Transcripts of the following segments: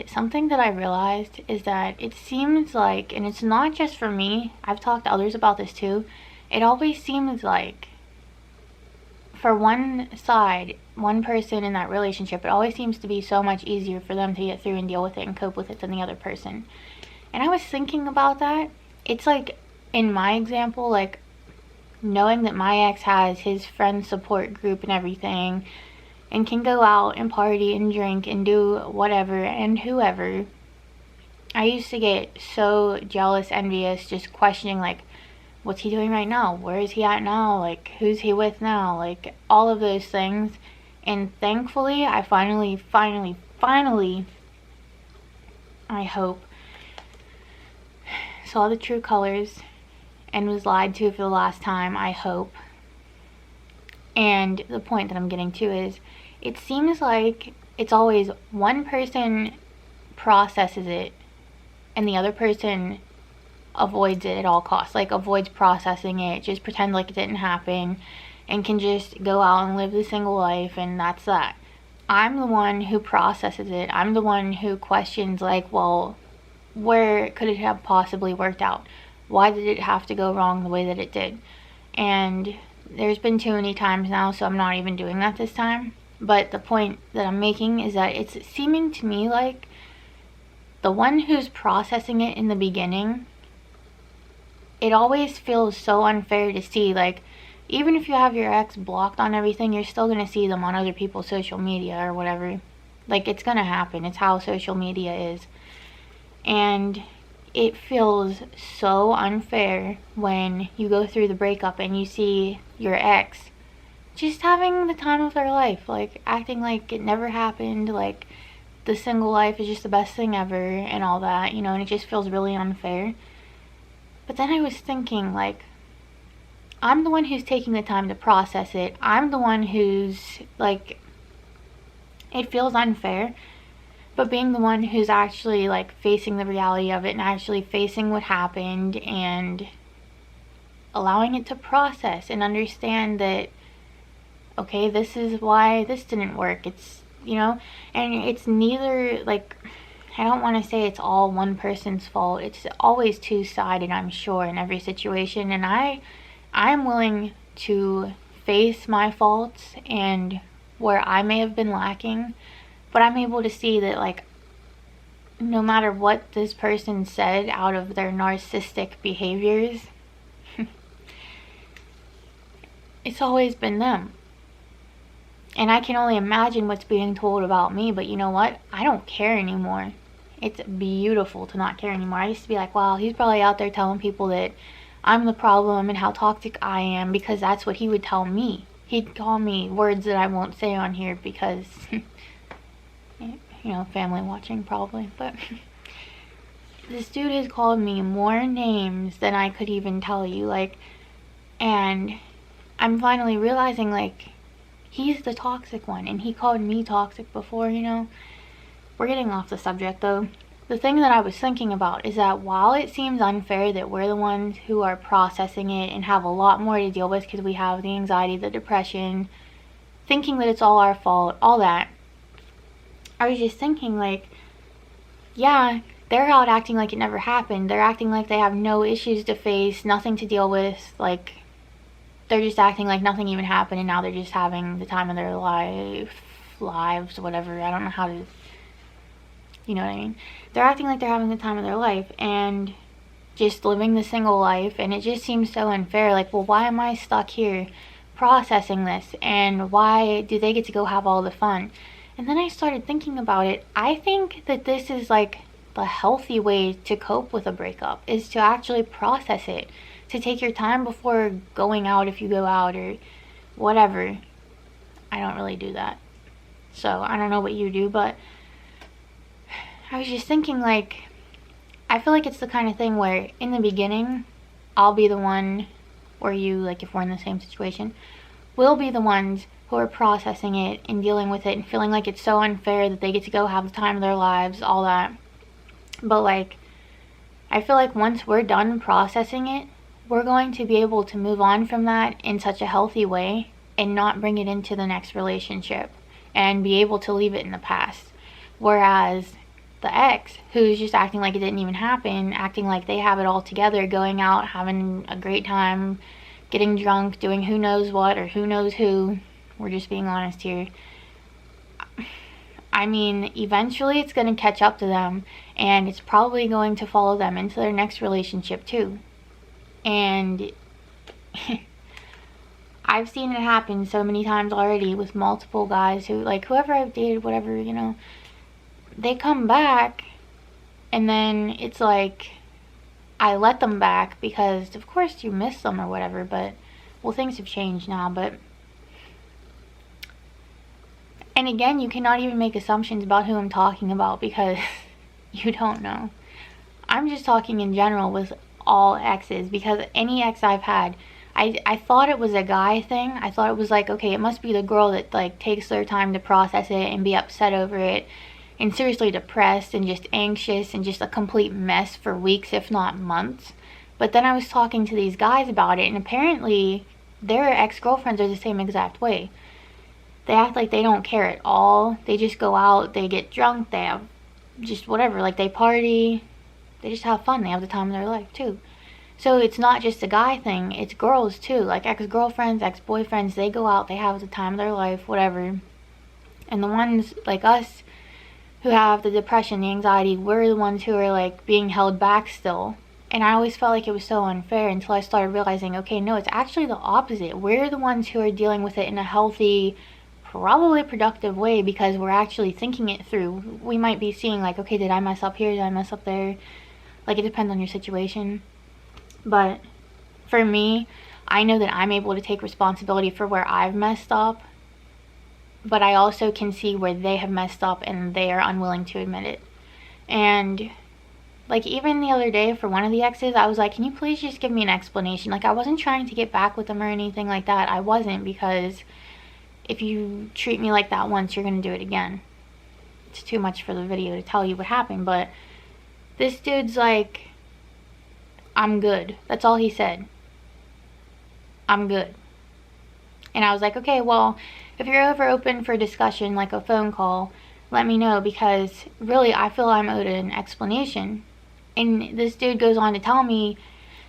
Something that I realized is that it seems like, and it's not just for me, I've talked to others about this too, it always seems like for one side, one person in that relationship, it always seems to be so much easier for them to get through and deal with it and cope with it than the other person. And I was thinking about that. It's like, in my example, like knowing that my ex has his friend support group and everything, and can go out and party and drink and do whatever and whoever. I used to get so jealous, envious, just questioning like, what's he doing right now? Where is he at now? Like, who's he with now? Like, all of those things. And thankfully, I finally, I hope, saw the true colors and was lied to for the last time, I hope. And the point that I'm getting to is, it seems like it's always one person processes it and the other person avoids it at all costs. Like, avoids processing it, just pretend like it didn't happen, and can just go out and live the single life, and that's that. I'm the one who processes it. I'm the one who questions, like, well, where could it have possibly worked out? Why did it have to go wrong the way that it did? And there's been too many times now, so I'm not even doing that this time. But the point that I'm making is that it's seeming to me like the one who's processing it in the beginning, it always feels so unfair to see, like, even if you have your ex blocked on everything, you're still gonna see them on other people's social media or whatever. Like, it's gonna happen. It's how social media is. And it feels so unfair when you go through the breakup and you see your ex just having the time of their life, like acting like it never happened, like the single life is just the best thing ever and all that, you know, and it just feels really unfair. But then I was thinking, like, I'm the one who's taking the time to process it. I'm the one who's, like, it feels unfair, but being the one who's actually, like, facing the reality of it and actually facing what happened and allowing it to process and understand that, okay, this is why this didn't work. It's, you know, and it's neither, like, I don't want to say it's all one person's fault. It's always two-sided, I'm sure, in every situation. And I'm willing to face my faults and where I may have been lacking, but I'm able to see that, like, no matter what this person said out of their narcissistic behaviors, it's always been them. And I can only imagine what's being told about me, but you know what? I don't care anymore. It's beautiful to not care anymore. I used to be like, wow, he's probably out there telling people that I'm the problem and how toxic I am, because that's what he would tell me. He'd call me words that I won't say on here because, you know, family watching probably, but this dude has called me more names than I could even tell you, like, and I'm finally realizing, like, he's the toxic one, and he called me toxic before, you know. We're getting off the subject, though. The thing that I was thinking about is that while it seems unfair that we're the ones who are processing it and have a lot more to deal with because we have the anxiety, the depression, thinking that it's all our fault, all that, I was just thinking, like, yeah, they're out acting like it never happened. They're acting like they have no issues to face, nothing to deal with, like, they're just acting like nothing even happened, and now they're just having the time of their lives, whatever. I don't know how to, you know what I mean? They're acting like they're having the time of their life and just living the single life, and it just seems so unfair. Like, well, why am I stuck here processing this, and why do they get to go have all the fun? And then I started thinking about it. I think that this is, like, the healthy way to cope with a breakup, is to actually process it, to take your time before going out if you go out or whatever. I don't really do that, so I don't know what you do, but I was just thinking, like, I feel like it's the kind of thing where in the beginning I'll be the one, or you, like, if we're in the same situation, we'll be the ones who are processing it and dealing with it and feeling like it's so unfair that they get to go have the time of their lives, all that. But, like, I feel like once we're done processing it, we're going to be able to move on from that in such a healthy way and not bring it into the next relationship and be able to leave it in the past. Whereas the ex, who's just acting like it didn't even happen, acting like they have it all together, going out, having a great time, getting drunk, doing who knows what or who knows who. We're just being honest here. I mean, eventually it's going to catch up to them, and it's probably going to follow them into their next relationship too. And I've seen it happen so many times already with multiple guys who, like, whoever I've dated, whatever, you know, they come back, and then it's like, I let them back because, of course, you miss them or whatever, but, well, things have changed now, but, and again, you cannot even make assumptions about who I'm talking about because you don't know. I'm just talking in general with all exes, because any ex I've had, I thought it was a guy thing. I thought it was like, okay, it must be the girl that, like, takes their time to process it and be upset over it and seriously depressed and just anxious and just a complete mess for weeks, if not months. But then I was talking to these guys about it, and apparently their ex-girlfriends are the same exact way. They act like they don't care at all. They just go out, they get drunk, they have just whatever, like, they party, they just have fun, they have the time of their life too. So it's not just a guy thing, it's girls too, like ex-girlfriends, ex-boyfriends, they go out, they have the time of their life, whatever. And the ones like us who have the depression, the anxiety, we're the ones who are, like, being held back still. And I always felt like it was so unfair until I started realizing, okay, no, it's actually the opposite. We're the ones who are dealing with it in a healthy, probably productive way, because we're actually thinking it through. We might be seeing, like, okay, did I mess up here, did I mess up there? Like, it depends on your situation. But for me, I know that I'm able to take responsibility for where I've messed up, but I also can see where they have messed up and they are unwilling to admit it. And, like, even the other day for one of the exes, I was like, can you please just give me an explanation? Like, I wasn't trying to get back with them or anything like that. I wasn't, because if you treat me like that once, you're gonna do it again. It's too much for the video to tell you what happened, but this dude's like, I'm good. That's all he said. I'm good. And I was like, okay, well, if you're ever open for discussion, like a phone call, let me know, because really I feel I'm owed an explanation. And this dude goes on to tell me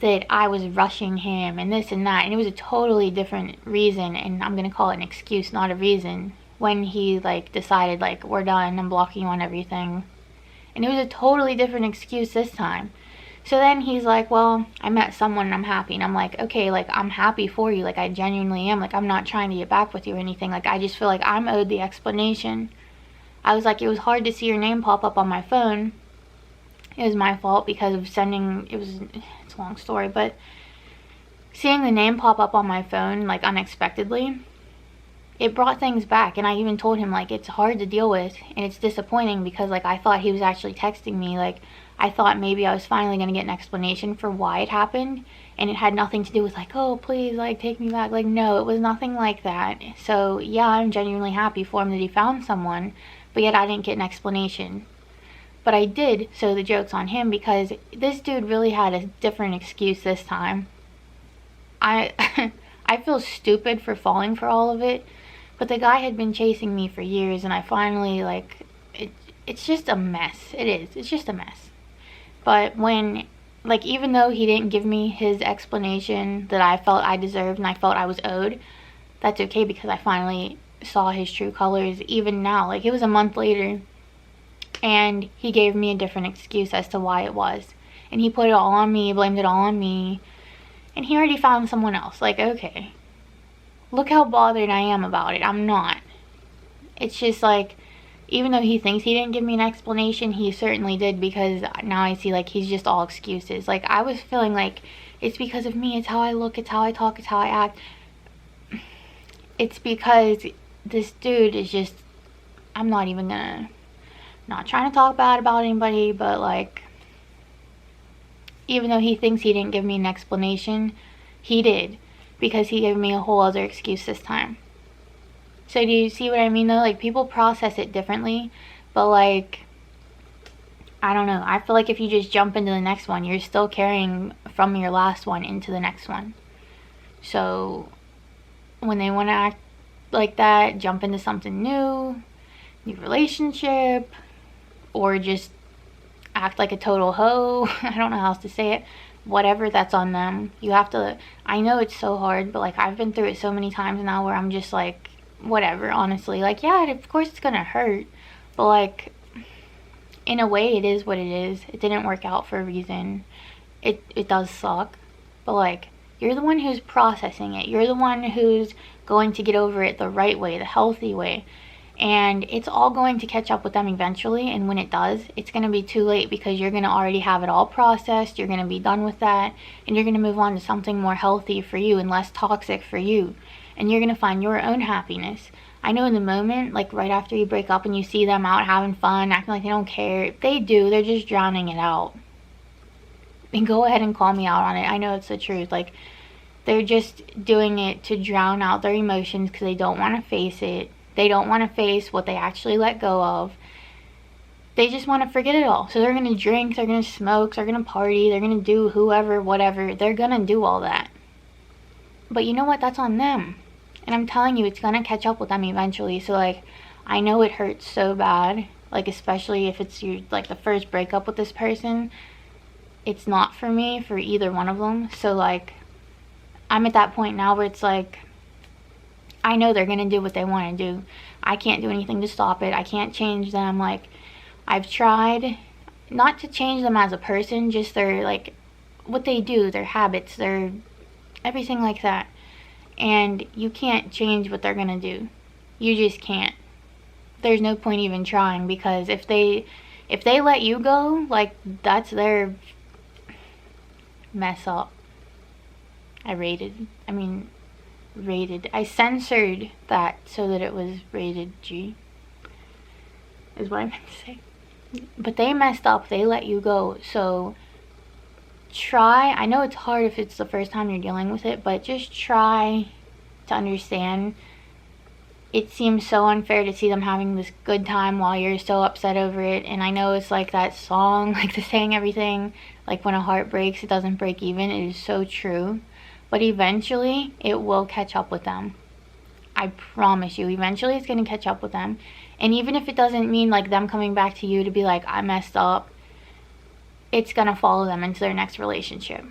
that I was rushing him and this and that, and it was a totally different reason, and I'm gonna call it an excuse, not a reason, when he, like, decided, like, we're done, I'm blocking you on everything. And it was a totally different excuse this time. So then he's like, well, I met someone and I'm happy. And I'm like, okay, like, I'm happy for you. Like, I genuinely am. Like, I'm not trying to get back with you or anything. Like, I just feel like I'm owed the explanation. I was like, it was hard to see your name pop up on my phone. It was my fault because of sending, it's a long story, but seeing the name pop up on my phone, like, unexpectedly, it brought things back. And I even told him, like, it's hard to deal with and it's disappointing because, like, I thought he was actually texting me. Like, I thought maybe I was finally going to get an explanation for why it happened, and it had nothing to do with, like, oh, please, like, take me back. Like, no, it was nothing like that. So yeah, I'm genuinely happy for him that he found someone, but yet I didn't get an explanation. But I did, so the joke's on him, because this dude really had a different excuse this time. I I feel stupid for falling for all of it, but the guy had been chasing me for years, and I finally, like, it's just a mess. It is. It's just a mess. But when, like, even though he didn't give me his explanation that I felt I deserved and I felt I was owed, that's okay, because I finally saw his true colors. Even now, like, it was a month later, and he gave me a different excuse as to why it was. And he put it all on me, blamed it all on me, and he already found someone else. Like, okay, look how bothered I am about it. I'm not. It's just like, even though he thinks he didn't give me an explanation, he certainly did, because now I see, like, he's just all excuses. Like, I was feeling like it's because of me, it's how I look, it's how I talk, it's how I act. It's because this dude is just, I'm not even gonna, not trying to talk bad about anybody, but, like, even though he thinks he didn't give me an explanation, he did, because he gave me a whole other excuse this time. So do you see what I mean, though? Like, people process it differently, but, like, I don't know. I feel like if you just jump into the next one, you're still carrying from your last one into the next one. So when they want to act like that, jump into something new relationship, or just act like a total hoe. I don't know how else to say it. Whatever, that's on them. You have to, I know it's so hard, but like I've been through it so many times now where I'm just like, whatever, honestly. Like, yeah, of course it's gonna hurt, but like, in a way it is what it is. It didn't work out for a reason. It does suck, but like, you're the one who's processing it. You're the one who's going to get over it the right way, the healthy way. And it's all going to catch up with them eventually, and when it does, it's going to be too late because you're going to already have it all processed. You're going to be done with that, and you're going to move on to something more healthy for you and less toxic for you, and you're going to find your own happiness. I know in the moment, like right after you break up and you see them out having fun, acting like they don't care, if they do, they're just drowning it out. And go ahead and call me out on it. I know it's the truth. Like, they're just doing it to drown out their emotions because they don't want to face it. They don't want to face what they actually let go of. They just want to forget it all. So they're going to drink, they're going to smoke, they're going to party, they're going to do whoever, whatever. They're going to do all that. But you know what? That's on them. And I'm telling you, it's going to catch up with them eventually. So, like, I know it hurts so bad. Like, especially if it's your, like, the first breakup with this person. It's not for me, for either one of them. So, like, I'm at that point now where it's like, I know they're going to do what they want to do. I can't do anything to stop it. I can't change them. Like, I've tried not to change them as a person, just their, like, what they do, their habits, their everything like that. And you can't change what they're going to do. You just can't. There's no point even trying, because if they let you go, like, that's their mess up. I censored that so that it was rated G, is what I meant to say. But they messed up, they let you go. So try, I know it's hard if it's the first time you're dealing with it, but just try to understand. It seems so unfair to see them having this good time while you're so upset over it. And I know it's like that song, like the saying everything, like when a heart breaks, it doesn't break even. It is so true. But eventually, it will catch up with them. I promise you, eventually it's going to catch up with them. And even if it doesn't mean like them coming back to you to be like, I messed up, it's going to follow them into their next relationship.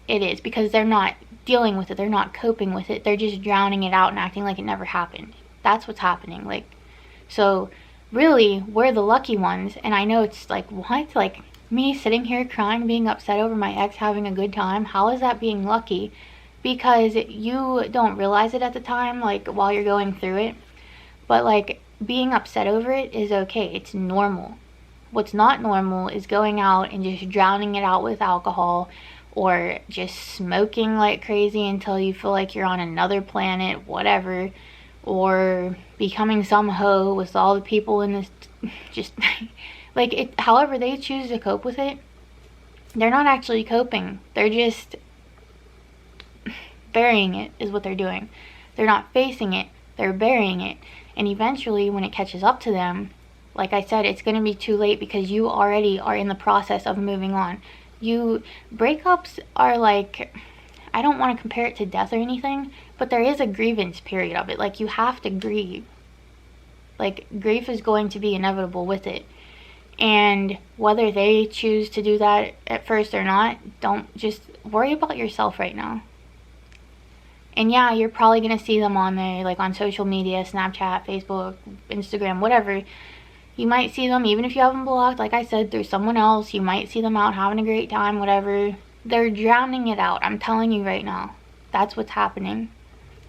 It is, because they're not dealing with it. They're not coping with it. They're just drowning it out and acting like it never happened. That's what's happening. Like, so really, we're the lucky ones. And I know it's like, what? Like, me sitting here crying, being upset over my ex having a good time? How is that being lucky? Because you don't realize it at the time, like, while you're going through it. But, like, being upset over it is okay. It's normal. What's not normal is going out and just drowning it out with alcohol, or just smoking like crazy until you feel like you're on another planet, whatever, or becoming some hoe with all the people in this, just, like, it, however they choose to cope with it, they're not actually coping. They're just burying it, is what they're doing. They're not facing it, they're burying it. And eventually, when it catches up to them, like I said, it's going to be too late, because you already are in the process of moving on. Breakups are like, I don't want to compare it to death or anything, but there is a grievance period of it. Like, you have to grieve. Like, grief is going to be inevitable with it. And whether they choose to do that at first or not, don't, just worry about yourself right now. And yeah, you're probably going to see them on there, like on social media, Snapchat, Facebook, Instagram, whatever. You might see them, even if you have them blocked, like I said, through someone else. You might see them out having a great time, whatever. They're drowning it out. I'm telling you right now. That's what's happening.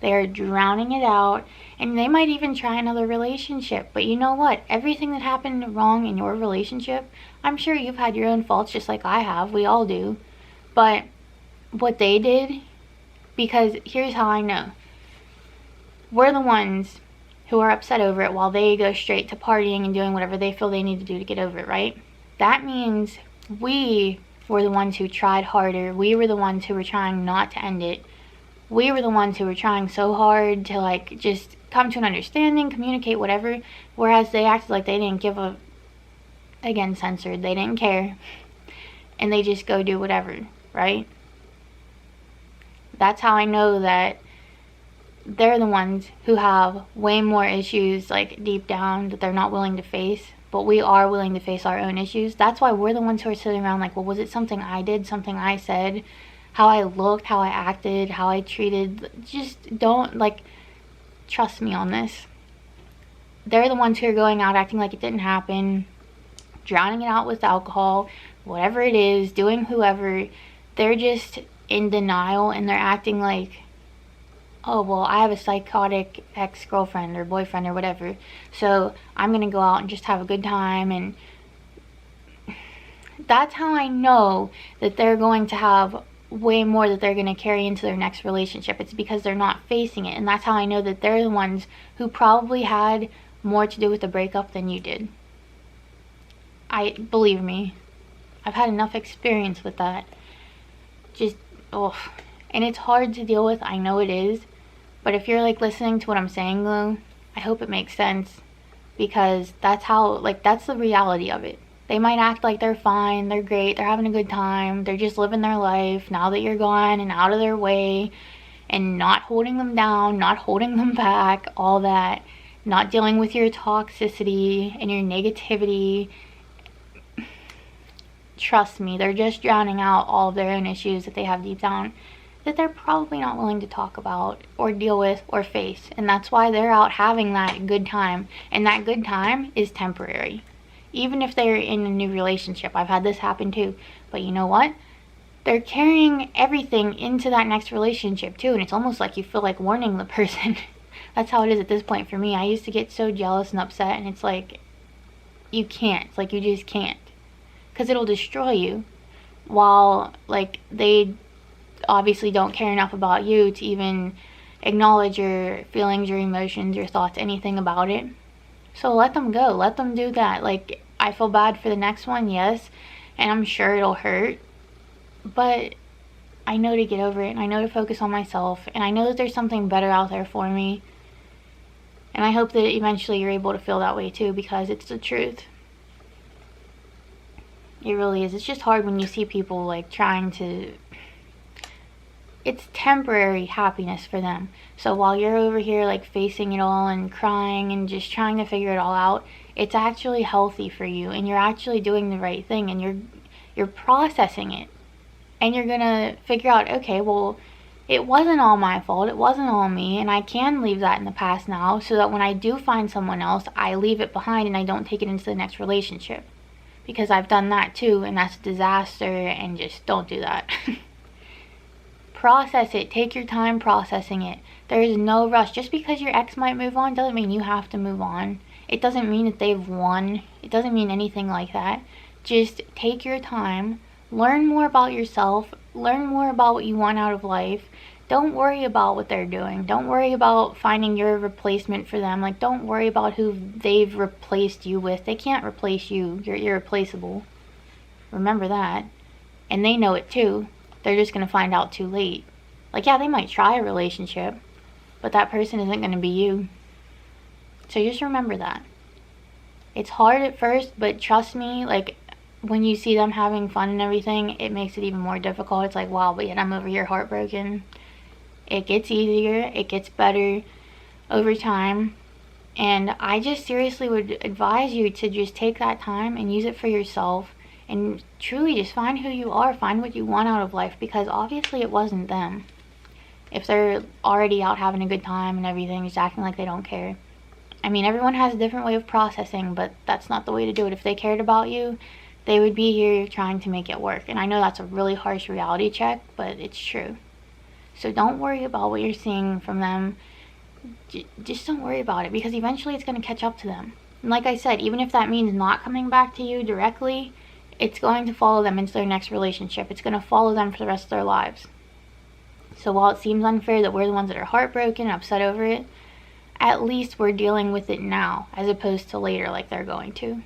They're drowning it out. And they might even try another relationship. But you know what? Everything that happened wrong in your relationship, I'm sure you've had your own faults just like I have. We all do. But what they did, because here's how I know. We're the ones who are upset over it while they go straight to partying and doing whatever they feel they need to do to get over it, right? That means we were the ones who tried harder. We were the ones who were trying not to end it. We were the ones who were trying so hard to, like, just come to an understanding, communicate, whatever, whereas they acted like they didn't give a, again, censored, they didn't care, and they just go do whatever, right? That's how I know that they're the ones who have way more issues, like, deep down, that they're not willing to face. but we are willing to face our own issues. That's why we're the ones who are sitting around like, well, was it something I did, something I said, how I looked, how I acted, how I treated? Just don't, like, trust me on this. They're the ones who are going out acting like it didn't happen, drowning it out with alcohol, whatever it is, doing whoever. They're just in denial, and they're acting like, oh, well, I have a psychotic ex-girlfriend or boyfriend or whatever, so I'm gonna go out and just have a good time. And that's how I know that they're going to have way more that they're going to carry into their next relationship. It's because they're not facing it. And that's how I know that they're the ones who probably had more to do with the breakup than you did. Believe me, I've had enough experience with that. Just, oh, and it's hard to deal with. I know it is. But if you're like listening to what I'm saying though, I hope it makes sense, because that's how, like, that's the reality of it. They might act like they're fine, they're great, they're having a good time, they're just living their life now that you're gone and out of their way, and not holding them down, not holding them back, all that, not dealing with your toxicity and your negativity. Trust me, they're just drowning out all of their own issues that they have deep down that they're probably not willing to talk about or deal with or face. And that's why they're out having that good time. And that good time is temporary. Even if they're in a new relationship. I've had this happen too. But you know what? They're carrying everything into that next relationship too. And it's almost like you feel like warning the person. That's how it is at this point for me. I used to get so jealous and upset. And it's like, you can't. It's like you just can't. Because it'll destroy you. While, like, they obviously don't care enough about you to even acknowledge your feelings, your emotions, your thoughts, anything about it. So let them go. Let them do that. Like, I feel bad for the next one, yes, and I'm sure it'll hurt, but I know to get over it, and I know to focus on myself, and I know that there's something better out there for me, and I hope that eventually you're able to feel that way too, because it's the truth. It really is. It's just hard when you see people like trying to, it's temporary happiness for them. So while you're over here like facing it all and crying and just trying to figure it all out, it's actually healthy for you, and you're actually doing the right thing, and you're processing it, and you're gonna figure out, okay, well, it wasn't all my fault, it wasn't all me, and I can leave that in the past now, so that when I do find someone else, I leave it behind and I don't take it into the next relationship, because I've done that too, and that's a disaster. And just don't do that. Process it. Take your time processing it. There is no rush. Just because your ex might move on doesn't mean you have to move on. It doesn't mean that they've won. It doesn't mean anything like that. Just take your time. Learn more about yourself. Learn more about what you want out of life. Don't worry about what they're doing. Don't worry about finding your replacement for them. Like, don't worry about who they've replaced you with. They can't replace you. You're irreplaceable. Remember that. And they know it too. They're just going to find out too late. Like, yeah, they might try a relationship, but that person isn't going to be you. So just remember that. It's hard at first, but trust me, like, when you see them having fun and everything, it makes it even more difficult. It's like, wow, but yet I'm over here heartbroken. It gets easier. It gets better over time. And I just seriously would advise you to just take that time and use it for yourself. And truly just find who you are. Find what you want out of life. Because obviously it wasn't them. If they're already out having a good time and everything, just acting like they don't care. I mean, everyone has a different way of processing, but that's not the way to do it. If they cared about you, they would be here trying to make it work. And I know that's a really harsh reality check, but it's true. So don't worry about what you're seeing from them. Just don't worry about it, because eventually it's going to catch up to them. And like I said, even if that means not coming back to you directly, it's going to follow them into their next relationship. It's going to follow them for the rest of their lives. So while it seems unfair that we're the ones that are heartbroken and upset over it, at least we're dealing with it now, as opposed to later like they're going to.